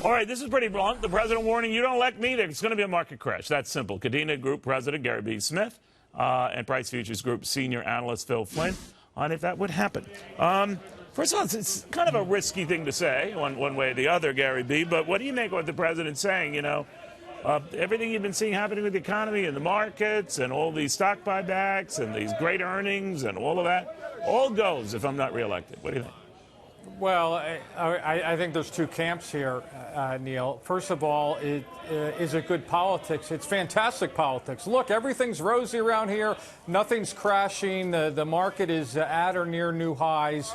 All right, this is pretty blunt. The president warning, you don't elect me, there's going to be a market crash. That's simple. Kadina Group President Gary B. Smith and Price Futures Group Senior Analyst Phil Flynn on if that would happen. First of all, it's kind of a risky thing to say one way or the other, Gary B., but what do you make of what the president's saying? You know, everything you've been seeing happening with the economy and the markets and all these stock buybacks and these great earnings and all of that, all goes if I'm not reelected. What do you think? Well, I think there's two camps here, Neil. First of all, is it good politics? It's fantastic politics. Look, everything's rosy around here. Nothing's crashing. The market is at or near new highs.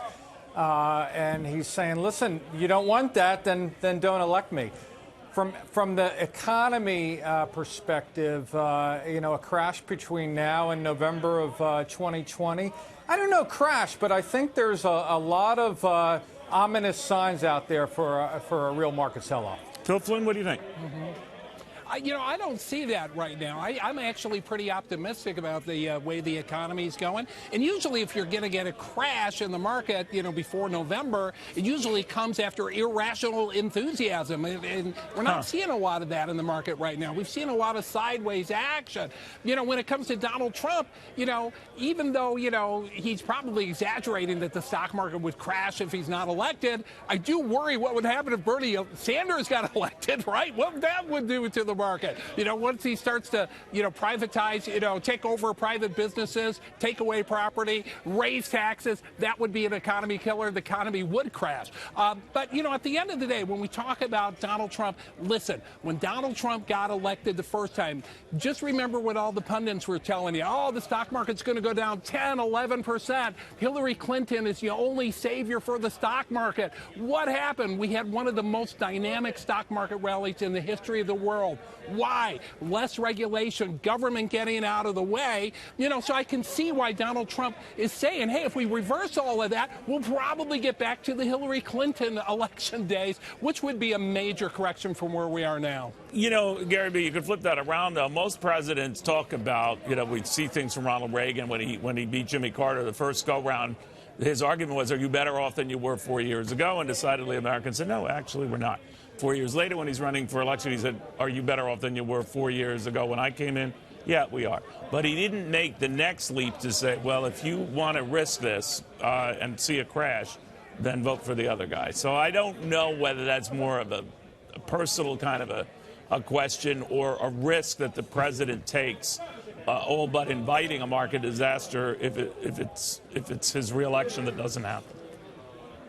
And he's saying, listen, you don't want that, then don't elect me. From the economy perspective, a crash between now and November of 2020. I don't know crash, but I think there's a lot of ominous signs out there for a real market sell-off. Phil Flynn, what do you think? I don't see that right now. I'm actually pretty optimistic about the way the economy is going. And usually if you're going to get a crash in the market, before November, it usually comes after irrational enthusiasm. And we're not seeing a lot of that in the market right now. We've seen a lot of sideways action. When it comes to Donald Trump, even though, he's probably exaggerating that the stock market would crash if he's not elected, I do worry what would happen if Bernie Sanders got elected, right? What that would do to the market. Once he starts to, privatize, take over private businesses, take away property, raise taxes, that would be an economy killer. The economy would crash. But, at the end of the day, when we talk about Donald Trump, listen, when Donald Trump got elected the first time, just remember what all the pundits were telling you. Oh, the stock market's going to go down 10, 11%. Hillary Clinton is the only savior for the stock market. What happened? We had one of the most dynamic stock market rallies in the history of the world. Why? Less regulation, government getting out of the way. So I can see why Donald Trump is saying, hey, if we reverse all of that, we'll probably get back to the Hillary Clinton election days, which would be a major correction from where we are now. Gary B., you could flip that around, though. Most presidents talk about, we see things from Ronald Reagan when he beat Jimmy Carter the first go-round. His argument was, are you better off than you were 4 years ago? And decidedly Americans said, no, actually, we're not. 4 years later, when he's running for election, he said, are you better off than you were 4 years ago when I came in? Yeah, we are. But he didn't make the next leap to say, well, if you want to risk this and see a crash, then vote for the other guy. So I don't know whether that's more of a personal kind of a question or a risk that the president takes, all but inviting a market disaster if it's his reelection that doesn't happen.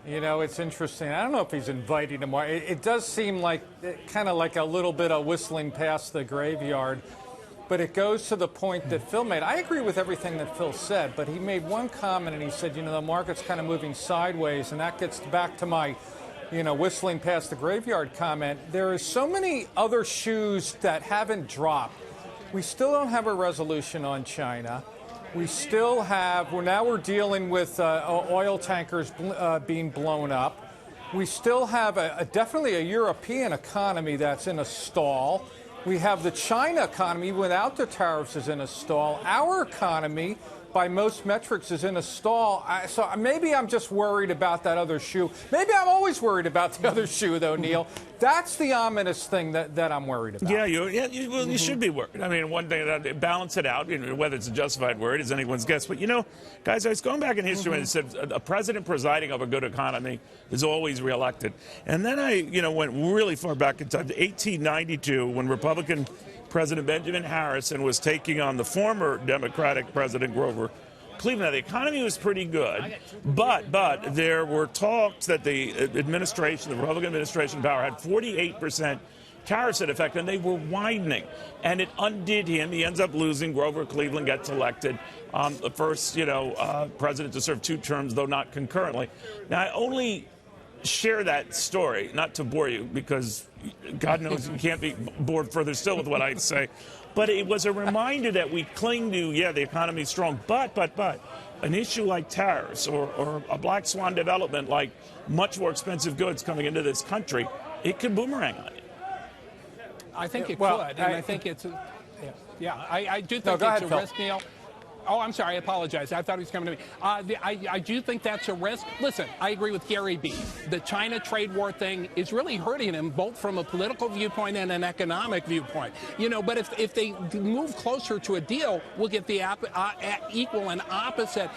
It's interesting. I don't know if he's inviting him. It does seem like kind of like a little bit of whistling past the graveyard. But it goes to the point that Phil made. I agree with everything that Phil said, but he made one comment and he said, the market's kind of moving sideways. And that gets back to my, whistling past the graveyard comment. There are so many other shoes that haven't dropped. We still don't have a resolution on China. We still have, we're dealing with oil tankers being blown up. We still have definitely a European economy that's in a stall. We have the China economy without the tariffs is in a stall. Our economy, by most metrics, is in a stall. So maybe I'm just worried about that other shoe. Maybe I'm always worried about the other shoe, though, Neil. That's the ominous thing that I'm worried about. Yeah, you should be worried. I mean, one thing, balance it out, whether it's a justified word is anyone's guess. But, guys, I was going back in history and it said a president presiding over a good economy is always reelected. And then I, went really far back in time to 1892 when Republican President Benjamin Harrison was taking on the former Democratic President Grover Cleveland. Now, the economy was pretty good, but there were talks that the administration, the Republican administration power, had 48% tariffs in effect, and they were widening. And it undid him. He ends up losing. Grover Cleveland gets elected. The first, president to serve 2 terms, though not concurrently. Now, I only share that story, not to bore you, because God knows you can't be bored further still with what I say. But it was a reminder that we cling to, the economy's strong, but an issue like tariffs or a black swan development like much more expensive goods coming into this country, it could boomerang on you. I think it could, and I think it's I do think it's a risk, Neil. Oh, I'm sorry. I apologize. I thought he was coming to me. I do think that's a risk. Listen, I agree with Gary B. The China trade war thing is really hurting him, both from a political viewpoint and an economic viewpoint. But if they move closer to a deal, we'll get the equal and opposite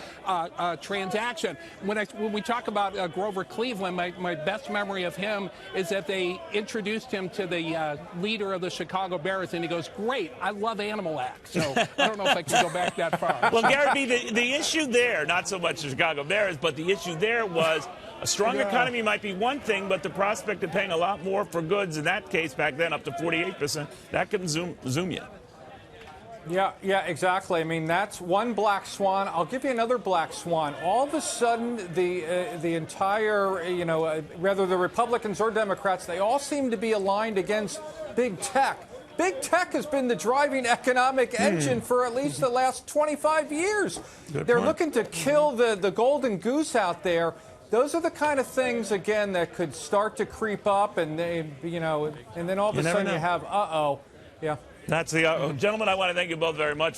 transaction. When we talk about Grover Cleveland, my best memory of him is that they introduced him to the leader of the Chicago Bears, and he goes, "Great, I love Animal Act." So I don't know if I can go back that far. Well, Gary B., the issue there, not so much the Chicago Bears, but the issue there was a strong economy might be one thing, but the prospect of paying a lot more for goods, in that case back then up to 48%, that can zoom you. Yeah, exactly. I mean, that's one black swan. I'll give you another black swan. All of a sudden, the entire, whether the Republicans or Democrats, they all seem to be aligned against big tech. Big tech has been the driving economic engine for at least the last 25 years. They're looking to kill the golden goose out there. Those are the kind of things, again, that could start to creep up, and and then all of a sudden you have, yeah. That's the gentlemen. I want to thank you both very much.